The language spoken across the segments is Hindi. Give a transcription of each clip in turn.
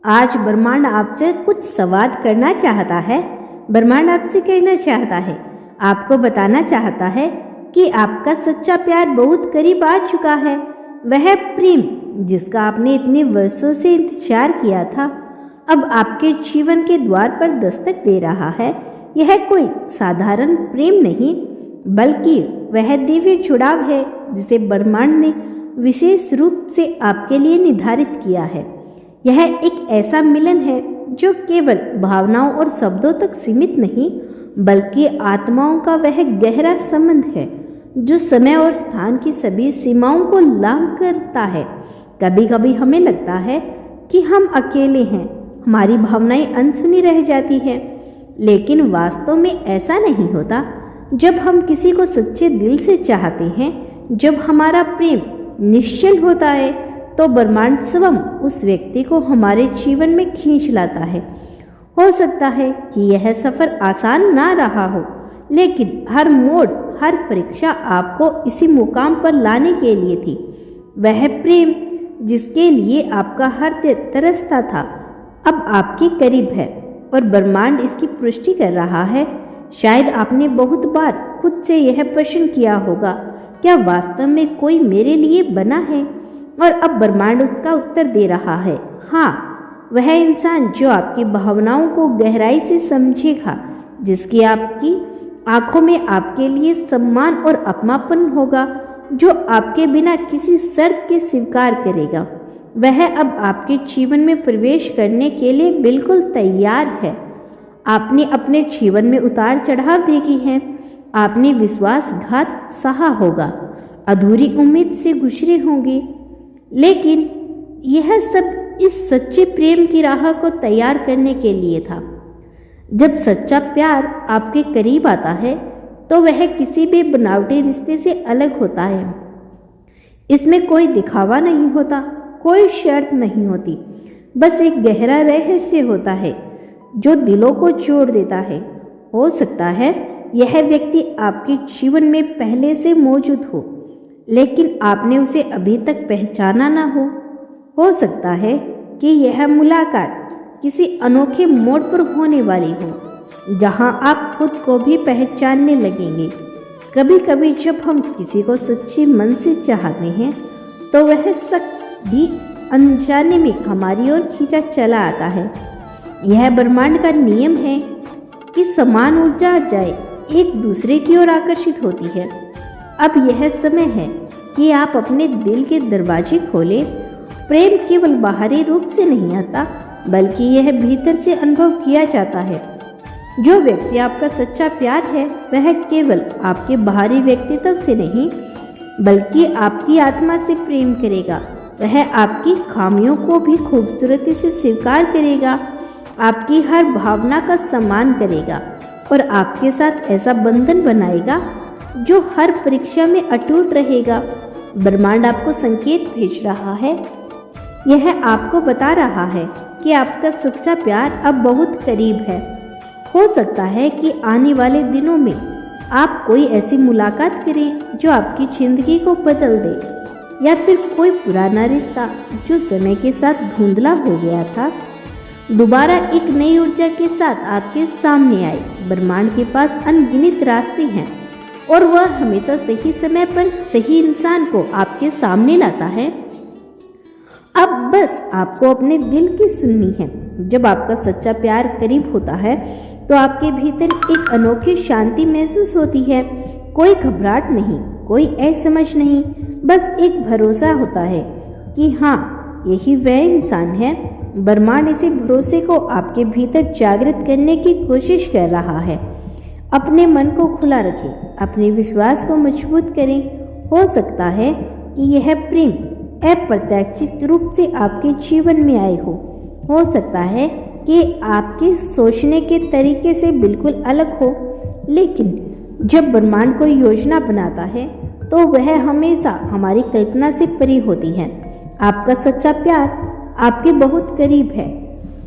आज ब्रह्मांड आपसे कुछ संवाद करना चाहता है। ब्रह्मांड आपसे कहना चाहता है, आपको बताना चाहता है कि आपका सच्चा प्यार बहुत करीब आ चुका है। वह प्रेम जिसका आपने इतने वर्षों से इंतजार किया था, अब आपके जीवन के द्वार पर दस्तक दे रहा है। यह कोई साधारण प्रेम नहीं, बल्कि वह दिव्य जुड़ाव है जिसे ब्रह्मांड ने विशेष रूप से आपके लिए निर्धारित किया है। यह एक ऐसा मिलन है जो केवल भावनाओं और शब्दों तक सीमित नहीं, बल्कि आत्माओं का वह गहरा संबंध है जो समय और स्थान की सभी सीमाओं को लांघ करता है। कभी कभी हमें लगता है कि हम अकेले हैं, हमारी भावनाएं अनसुनी रह जाती हैं, लेकिन वास्तव में ऐसा नहीं होता। जब हम किसी को सच्चे दिल से चाहते हैं, जब हमारा प्रेम निश्चल होता है, तो ब्रह्मांड स्वयं उस व्यक्ति को हमारे जीवन में खींच लाता है। हो सकता है कि यह सफर आसान ना रहा हो, लेकिन हर मोड़, हर परीक्षा आपको इसी मुकाम पर लाने के लिए थी। वह प्रेम जिसके लिए आपका हर दिल तरसता था, अब आपके करीब है और ब्रह्मांड इसकी पुष्टि कर रहा है। शायद आपने बहुत बार खुद से यह प्रश्न किया होगा, क्या वास्तव में कोई मेरे लिए बना है? और अब ब्रह्मांड उसका उत्तर दे रहा है, हाँ, वह इंसान जो आपकी भावनाओं को गहराई से समझेगा, जिसकी आपकी आंखों में आपके लिए सम्मान और अपनापन होगा, जो आपके बिना किसी शर्त के स्वीकार करेगा, वह अब आपके जीवन में प्रवेश करने के लिए बिल्कुल तैयार है। आपने अपने जीवन में उतार चढ़ाव देखे हैं, आपने विश्वासघात सहा होगा, अधूरी उम्मीद से गुजरे होंगे, लेकिन यह सब इस सच्चे प्रेम की राह को तैयार करने के लिए था। जब सच्चा प्यार आपके करीब आता है, तो वह किसी भी बनावटी रिश्ते से अलग होता है। इसमें कोई दिखावा नहीं होता, कोई शर्त नहीं होती, बस एक गहरा रहस्य होता है जो दिलों को जोड़ देता है। हो सकता है यह व्यक्ति आपके जीवन में पहले से मौजूद हो, लेकिन आपने उसे अभी तक पहचाना ना हो सकता है कि यह मुलाकात किसी अनोखे मोड़ पर होने वाली हो, जहां आप खुद को भी पहचानने लगेंगे। कभी कभी जब हम किसी को सच्चे मन से चाहते हैं, तो वह शख्स भी अनजाने में हमारी ओर खींचा चला आता है। यह ब्रह्मांड का नियम है कि समान ऊर्जा जाए एक दूसरे की ओर आकर्षित होती है। अब यह समय है कि आप अपने दिल के दरवाजे खोलें। प्रेम केवल बाहरी रूप से नहीं आता, बल्कि यह भीतर से अनुभव किया जाता है। जो व्यक्ति आपका सच्चा प्यार है, वह केवल आपके बाहरी व्यक्तित्व से नहीं, बल्कि आपकी आत्मा से प्रेम करेगा। वह आपकी खामियों को भी खूबसूरती से स्वीकार करेगा, आपकी हर भावना का सम्मान करेगा और आपके साथ ऐसा बंधन बनाएगा जो हर परीक्षा में अटूट रहेगा। ब्रह्मांड आपको संकेत भेज रहा है, यह आपको बता रहा है कि आपका सच्चा प्यार अब बहुत करीब है। हो सकता है कि आने वाले दिनों में आप कोई ऐसी मुलाकात करें जो आपकी जिंदगी को बदल दे, या फिर कोई पुराना रिश्ता जो समय के साथ धुंधला हो गया था, दोबारा एक नई ऊर्जा के साथ आपके सामने आए। ब्रह्मांड के पास अनगिनत रास्ते हैं और वह हमेशा सही समय पर सही इंसान को आपके सामने लाता है। अब बस आपको अपने दिल की सुननी है। जब आपका सच्चा प्यार करीब होता है, तो आपके भीतर एक अनोखी शांति महसूस होती है। कोई घबराहट नहीं, कोई असमझ नहीं, बस एक भरोसा होता है कि हाँ, यही वह इंसान है। ब्रह्मांड इसी भरोसे को आपके भीतर जागृत करने की कोशिश कर रहा है। अपने मन को खुला रखें, अपने विश्वास को मजबूत करें। हो सकता है कि यह प्रेम अप्रत्याशित रूप से आपके जीवन में आए हो सकता है कि आपके सोचने के तरीके से बिल्कुल अलग हो, लेकिन जब ब्रह्मांड कोई योजना बनाता है, तो वह हमेशा हमारी कल्पना से परे होती है। आपका सच्चा प्यार आपके बहुत करीब है।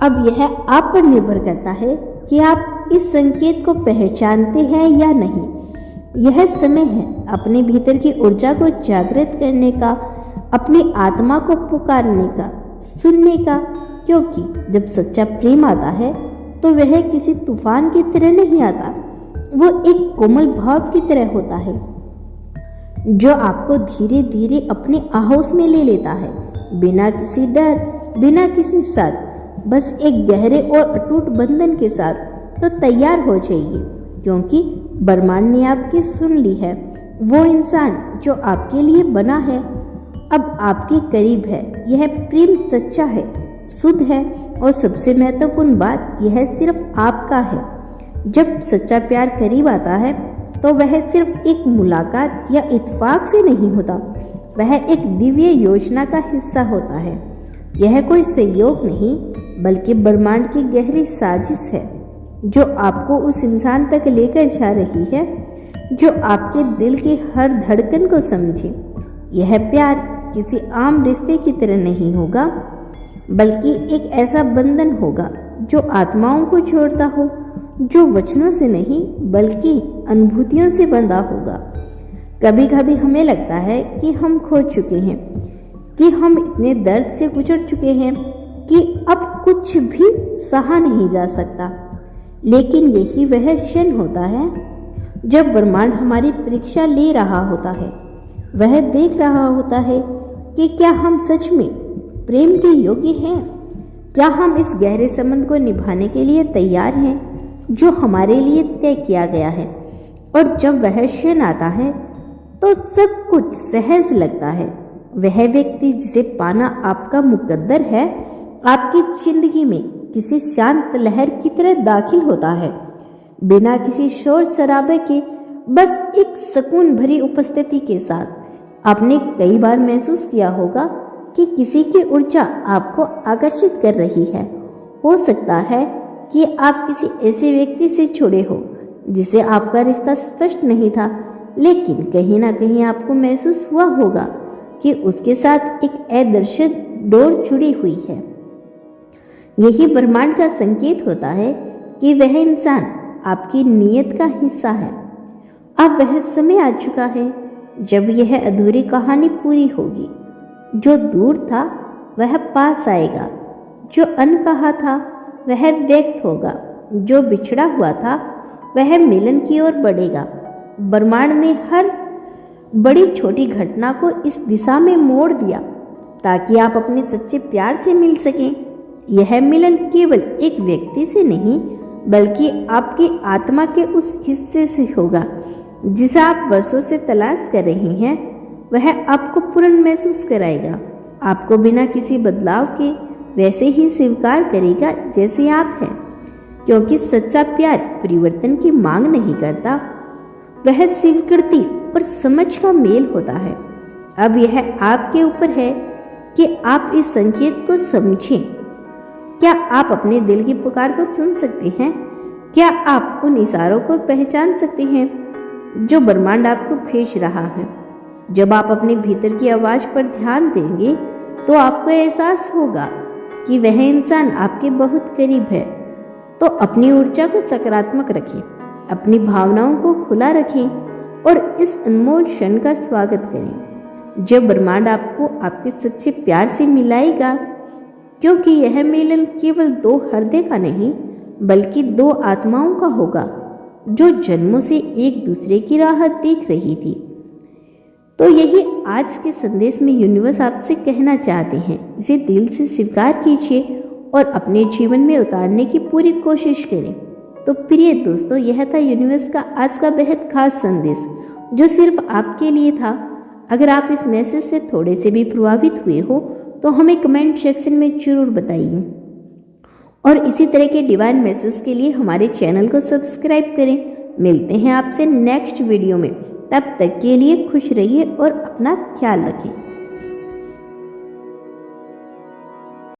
अब यह आप पर निर्भर करता है कि आप इस संकेत को पहचानते हैं या नहीं। यह समय है अपने भीतर की ऊर्जा को जागृत करने का, अपनी आत्मा को पुकारने का, सुनने का क्योंकि जब सच्चा प्रेम आता है तो वह किसी तूफान की तरह नहीं आता, वो एक कोमल भाव की तरह होता है जो आपको धीरे धीरे अपने आहोश में ले लेता है, बिना किसी डर, बिना किसी शर्त, बस एक गहरे और अटूट बंधन के साथ। तो तैयार हो जाइए, क्योंकि ब्रह्मांड ने आपकी सुन ली है। वो इंसान जो आपके लिए बना है अब आपके करीब है। यह प्रेम सच्चा है, शुद्ध है, और सबसे महत्वपूर्ण बात यह सिर्फ आपका है। जब सच्चा प्यार करीब आता है तो वह सिर्फ एक मुलाकात या इत्तेफाक से नहीं होता, वह एक दिव्य योजना का हिस्सा होता है। यह कोई संयोग नहीं, बल्कि ब्रह्मांड की गहरी साजिश है जो आपको उस इंसान तक लेकर जा रही है जो आपके दिल की हर धड़कन को समझे। यह प्यार किसी आम रिश्ते की तरह नहीं होगा, बल्कि एक ऐसा बंधन होगा जो आत्माओं को जोड़ता हो, जो वचनों से नहीं बल्कि अनुभूतियों से बंधा होगा। कभी कभी हमें लगता है कि हम खो चुके हैं, कि हम इतने दर्द से गुजर चुके हैं कि अब कुछ भी सहा नहीं जा सकता। लेकिन यही वह क्षण होता है जब ब्रह्मांड हमारी परीक्षा ले रहा होता है। वह देख रहा होता है कि क्या हम सच में प्रेम के योग्य हैं, क्या हम इस गहरे संबंध को निभाने के लिए तैयार हैं जो हमारे लिए तय किया गया है। और जब वह क्षण आता है तो सब कुछ सहज लगता है। वह व्यक्ति जिसे पाना आपका मुकद्दर है आपकी जिंदगी में किसी शांत लहर की तरह दाखिल होता है, बिना किसी शोर शराबे के, बस एक सुकून भरी उपस्थिति के साथ। आपने कई बार महसूस किया होगा कि किसी की ऊर्जा आपको आकर्षित कर रही है। हो सकता है कि आप किसी ऐसे व्यक्ति से जुड़े हो जिसे आपका रिश्ता स्पष्ट नहीं था, लेकिन कहीं ना कहीं आपको महसूस हुआ होगा कि उसके साथ एक अदृश्य डोर जुड़ी हुई है। यही ब्रह्मांड का संकेत होता है कि वह इंसान आपकी नीयत का हिस्सा है। अब वह समय आ चुका है जब यह अधूरी कहानी पूरी होगी। जो दूर था वह पास आएगा, जो अनकहा था वह व्यक्त होगा, जो बिछड़ा हुआ था वह मिलन की ओर बढ़ेगा। ब्रह्मांड ने हर बड़ी छोटी घटना को इस दिशा में मोड़ दिया ताकि आप अपने सच्चे प्यार से मिल सकें। यह मिलन केवल एक व्यक्ति से नहीं बल्कि आपकी आत्मा के उस हिस्से से होगा जिसे आप वर्षों से तलाश कर रहे हैं। वह आपको पूर्ण महसूस कराएगा, आपको बिना किसी बदलाव के वैसे ही स्वीकार करेगा जैसे आप हैं, क्योंकि सच्चा प्यार परिवर्तन की मांग नहीं करता, वह स्वीकृति और समझ का मेल होता है। अब यह आपके ऊपर है कि आप इस संकेत को समझें। क्या आप अपने दिल की पुकार को सुन सकते हैं? क्या आप उन इशारों को पहचान सकते हैं जो ब्रह्मांड आपको भेज रहा है? जब आप अपने भीतर की आवाज पर ध्यान देंगे तो आपको एहसास होगा कि वह इंसान आपके बहुत करीब है। तो अपनी ऊर्जा को सकारात्मक रखें, अपनी भावनाओं को खुला रखें और इस अनमोल क्षण का स्वागत करें जब ब्रह्मांड आपको आपके सच्चे प्यार से मिलाएगा। क्योंकि यह मिलन केवल दो हृदय का नहीं बल्कि दो आत्माओं का होगा जो जन्मों से एक दूसरे की राह देख रही थी। तो यही आज के संदेश में यूनिवर्स आपसे कहना चाहते हैं। इसे दिल से स्वीकार कीजिए और अपने जीवन में उतारने की पूरी कोशिश करें। तो प्रिय दोस्तों, यह था यूनिवर्स का आज का बेहद खास संदेश जो सिर्फ आपके लिए था। अगर आप इस मैसेज से थोड़े से भी प्रभावित हुए हो तो हमें कमेंट सेक्शन में जरूर बताइए और इसी तरह के डिवाइन मैसेज के लिए हमारे चैनल को सब्सक्राइब करें। मिलते हैं आपसे नेक्स्ट वीडियो में, तब तक के लिए खुश रहिए और अपना ख्याल रखें।